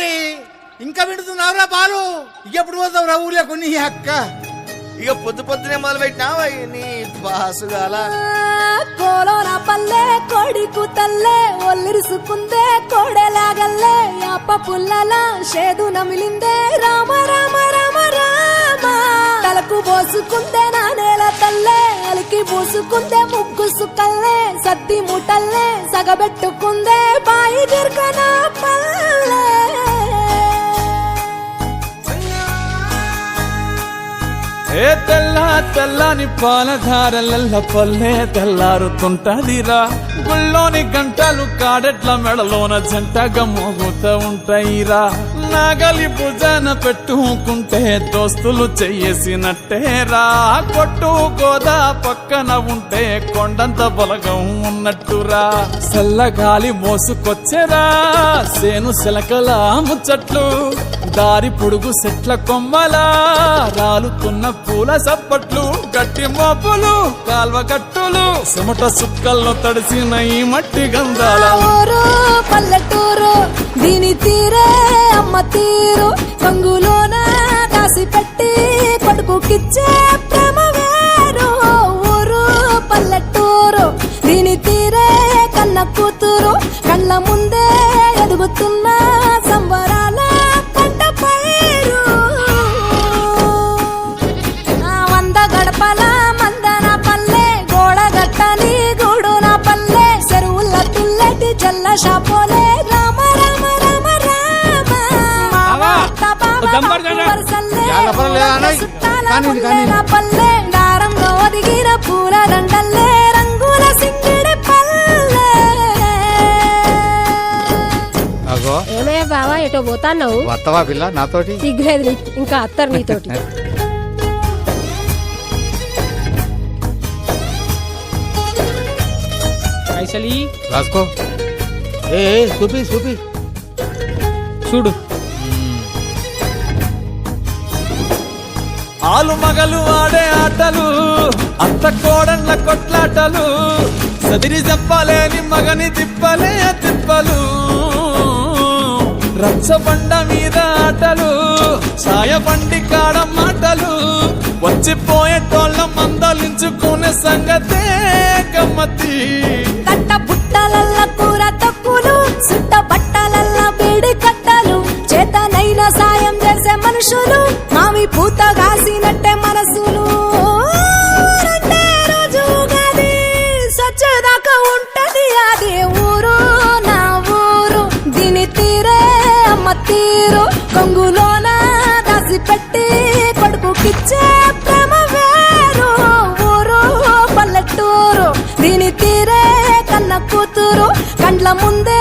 మరి ఇంకా వింటున్నావురా పాలు? ఎప్పుడు పోతావురా ఊర్లో కొన్ని అక్క? ఇక పొద్దు పొద్దునే మొదలు పెట్టినావా నీ బాసుగాల? కోలోన పల్లె కోడి కూతల్లే ఒల్లిరుసుకుందే కోడెలాగల్లే యాప పుల్లల షేదు నమిలిందే రామ రామ రామ రామ తలకు పోసుకుందే నా నేల తల్లే అలికి పూసుకుందే ముగ్గు సుక్కల్లే సద్ది ముటల్లే సగబెట్టుకుందే బాయి దిర్కన పల్లె. ఏ తెల్ల తెల్లని పాలధారలల్ల పల్లె తెల్లారుతుంటదిరా. గుళ్ళోని గంటలు కాడెట్ల మెడలోన జంటగా మోగుతూ ఉంటాయిరా. నాగలి భుజాన పెట్టుకుంటే దోస్తులు చెయ్యేసినట్టేరా. కొట్టు గోదా పక్కన ఉంటే కొండంత బలగం ఉన్నట్టురా. చల్లగాలి మోసుకొచ్చెరా సేను శిలకల ముచ్చట్లు. దారి పొడుగు సెట్ల కొమ్మలా రాలుతున్న పూల సప్పట్లు. గట్టి మోపులు కాల్వ గట్టులు చెమట సుక్కల్లో తడిసిన ఈ మట్టి గంధాల ఊరు పల్లెటూరు దీని తీరే అమ్మ తీరు. కంగులోన దాసి పెట్టి కొడుకుకిచ్చే ప్రేమ వేరు. ఊరు పల్లెటూరు దీని తీరే కన్న కూతురు. కళ్ళ ముందే ఎదుగుతున్న సంబరాల పంట పైరు. వంద గడపల మందన పల్లె గోడగట్టని గూడున పల్లె. చెరువుల తుల్లటి జల్ల షాపోలే రామ రామ రామ రామ పల్లె. దారంలో ఒదిగిన పూల దండల్లే రంగుల సింగిడి పల్లె. ఏమయ్యా బావా ఎటో పోతాన్నావు? వత్తవా పిల్ల నాతోటి? సిగ్గులేదు నీకు, ఇంకా అత్తరు నీతోటి. పైసలి రాసుకో. ఏ చూపి చూపి చూడు. ఆలు మగలు ఆడే ఆటలు అత్త కోడళ్ళ కొట్లాటలు. సదిరి చెప్పలేని మగని తిప్పలే తిప్పలు. రచ్చబండ మీద ఆటలు సాయబండి కాడ మాటలు. వచ్చిపోయేటోళ్ళ మందలించుకునే సంగతే గమ్మతి. తట్ట బుట్టలల్ల కూర తక్కులు సుట్ట బట్టలల్ల బీడి కట్టలు. చేతనైన సాయం చేసే మనుషులు మావి పూత కాసినట్టే మనసులు. రెండే రోజు గది సచ్చేదాకా ఉంటది అది ఊరు నా ఊరు. దీని తీరే అమ్మ తీరు. కొంగులోన దాసి పెట్టి కొడుకుకిచ్చే ప్రేమ వేరు. ఊరు పల్లెటూరు దీని తీరే కన్న కూతురు. కండ్ల ముందే